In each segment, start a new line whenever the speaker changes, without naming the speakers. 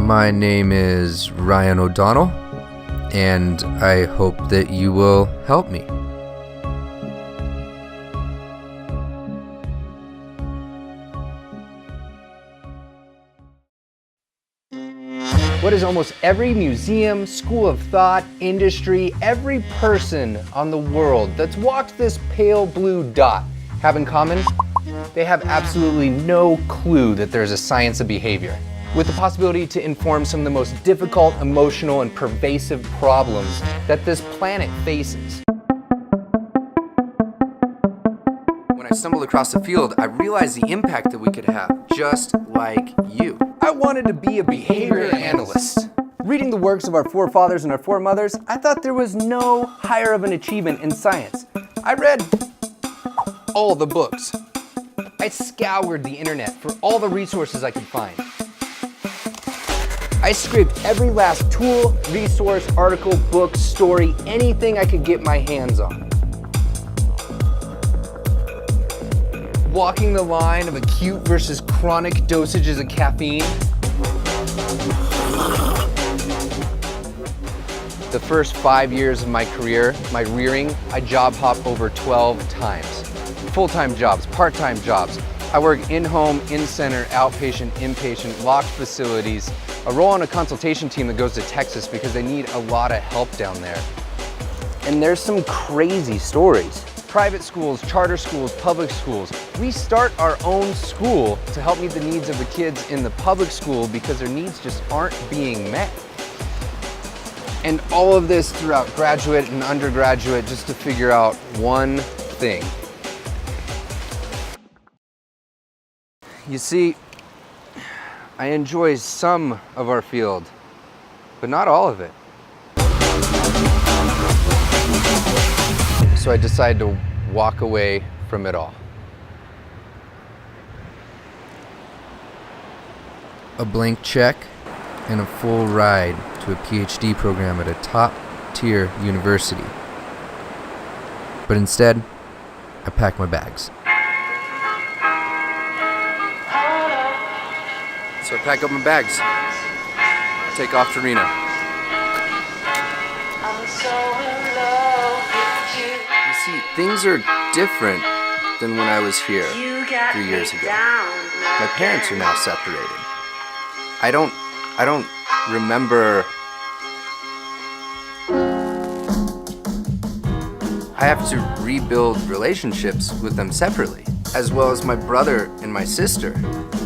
My name is Ryan O'Donnell, and I hope that you will help me.
What does almost every museum, school of thought, industry, every person on the world that's walked this pale blue dot have in common? They have absolutely no clue that there's a science of behavior, with the possibility to inform some of the most difficult, emotional, and pervasive problems that this planet faces.
When I stumbled across the field, I realized the impact that we could have, just like you.
I wanted to be a behavior analyst. Reading the works of our forefathers and our foremothers, I thought there was no higher of an achievement in science. I read all the books. I scoured the internet for all the resources I could find. I scraped every last tool, resource, article, book, story, anything I could get my hands on. Walking the line of acute versus chronic dosages of caffeine. The first 5 years of my career, my rearing, I job hopped over 12 times. Full-time jobs, part-time jobs. I work in-home, in-center, outpatient, inpatient, locked facilities. A role on a consultation team that goes to Texas because they need a lot of help down there. And there's some crazy stories. Private schools, charter schools, public schools. We start our own school to help meet the needs of the kids in the public school because their needs just aren't being met. And all of this throughout graduate and undergraduate just to figure out one thing. You see, I enjoy some of our field, but not all of it. So I decided to walk away from it all.
A blank check and a full ride to a PhD program at a top-tier university. But instead, I packed my bags. So I pack up my bags, take off to Reno. You see, things are different than when I was here 3 years ago. My parents are now separated. I don't remember. I have to rebuild relationships with them separately, as well as my brother and my sister.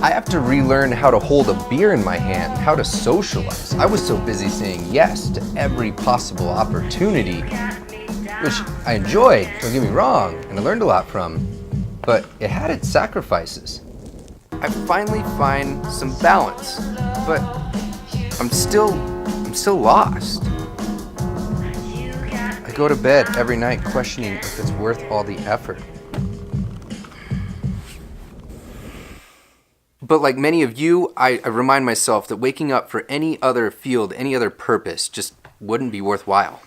I have to relearn how to hold a beer in my hand, how to socialize. I was so busy saying yes to every possible opportunity, which I enjoyed, don't get me wrong, and I learned a lot from, but it had its sacrifices.
I finally find some balance, but I'm still lost. I go to bed every night questioning if it's worth all the effort. But like many of you, I remind myself that waking up for any other field, any other purpose, just wouldn't be worthwhile.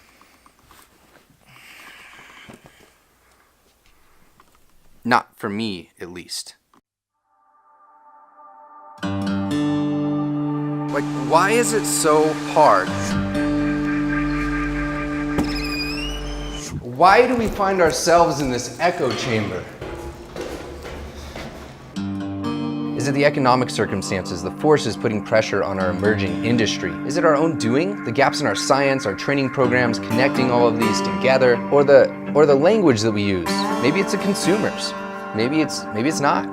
Not for me, at least. Like, why is it so hard?
Why do we find ourselves in this echo chamber? Is it the economic circumstances, the forces putting pressure on our emerging industry? Is it our own doing? The gaps in our science, our training programs, connecting all of these together? Or the language that we use? Maybe it's the consumers. Maybe it's not.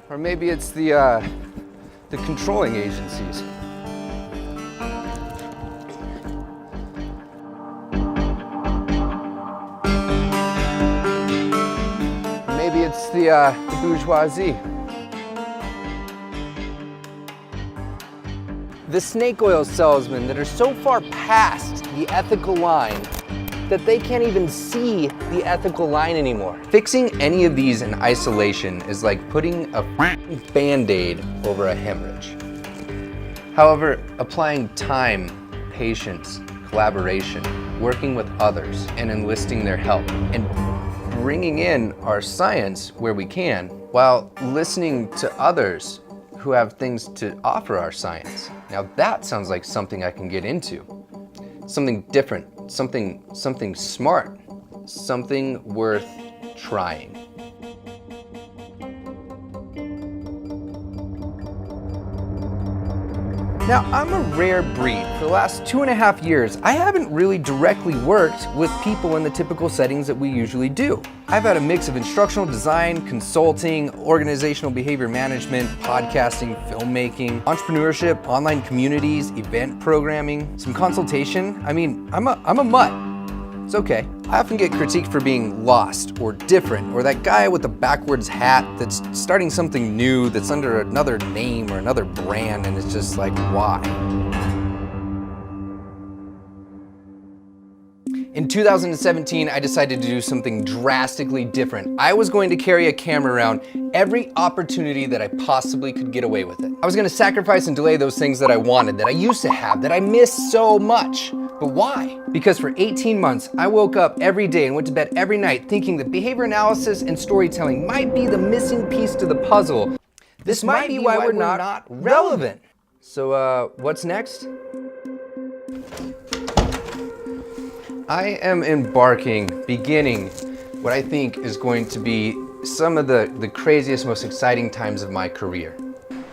Or maybe it's the controlling agencies. the bourgeoisie. The snake oil salesmen that are so far past the ethical line that they can't even see the ethical line anymore. Fixing any of these in isolation is like putting a Band-Aid over a hemorrhage. However, applying time, patience, collaboration, working with others, and enlisting their help, and bringing in our science where we can, while listening to others who have things to offer our science. Now that sounds like something I can get into. Something different, something smart, something worth trying. Now, I'm a rare breed. For the last 2.5 years, I haven't really directly worked with people in the typical settings that we usually do. I've had a mix of instructional design, consulting, organizational behavior management, podcasting, filmmaking, entrepreneurship, online communities, event programming, some consultation. I mean, I'm a mutt. It's okay. I often get critiqued for being lost or different, or that guy with the backwards hat that's starting something new that's under another name or another brand, and it's just like, why? In 2017, I decided to do something drastically different. I was going to carry a camera around every opportunity that I possibly could get away with it. I was gonna sacrifice and delay those things that I wanted, that I used to have, that I missed so much. But why? Because for 18 months, I woke up every day and went to bed every night thinking that behavior analysis and storytelling might be the missing piece to the puzzle. This might be why we're not relevant. So what's next? I am beginning what I think is going to be some of the craziest, most exciting times of my career.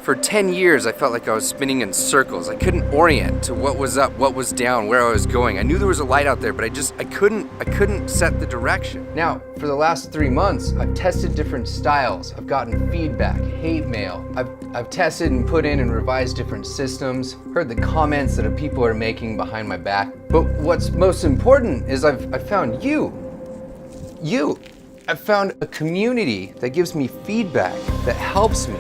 For 10 years, I felt like I was spinning in circles. I couldn't orient to what was up, what was down, where I was going. I knew there was a light out there, but I couldn't set the direction. Now, for the last 3 months, I've tested different styles. I've gotten feedback, hate mail. I've tested and put in and revised different systems, heard the comments that people are making behind my back. But what's most important is I've found you. I've found a community that gives me feedback, that helps me,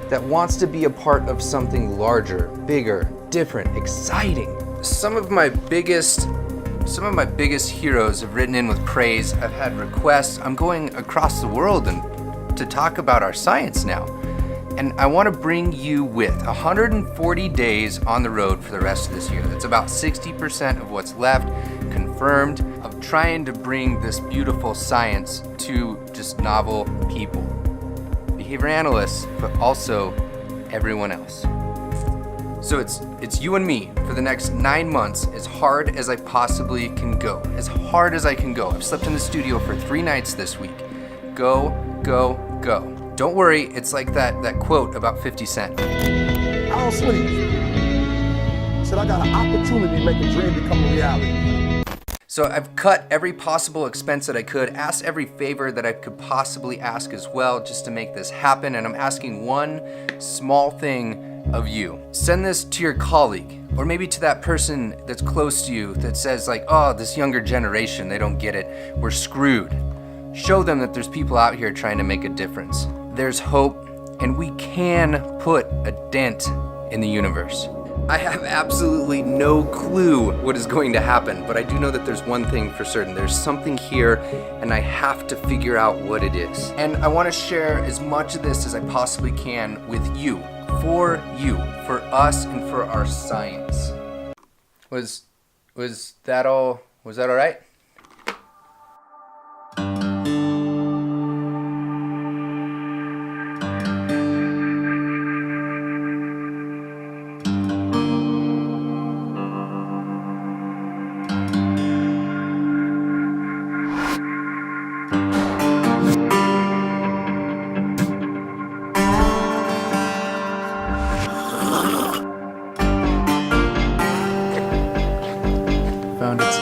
that wants to be a part of something larger, bigger, different, exciting. Some of my biggest heroes have written in with praise. I've had requests. I'm going across the world and to talk about our science now. And I want to bring you with 140 days on the road for the rest of this year. That's about 60% of what's left, confirmed, of trying to bring this beautiful science to just novel people. Behavior analysts, but also everyone else. So it's you and me for the next 9 months, as hard as I possibly can go. As hard as I can go. I've slept in the studio for 3 nights this week. Go, go, go. Don't worry, it's like that quote about 50 Cent.
I don't sleep. Said I got an opportunity to make a dream become a reality.
So I've cut every possible expense that I could, asked every favor that I could possibly ask as well, just to make this happen, and I'm asking one small thing of you. Send this to your colleague, or maybe to that person that's close to you that says like, oh, this younger generation, they don't get it, we're screwed. Show them that there's people out here trying to make a difference. There's hope, and we can put a dent in the universe. I have absolutely no clue what is going to happen, but I do know that there's one thing for certain. There's something here, and I have to figure out what it is. And I want to share as much of this as I possibly can with you, for us, and for our science. Was that all right? Found its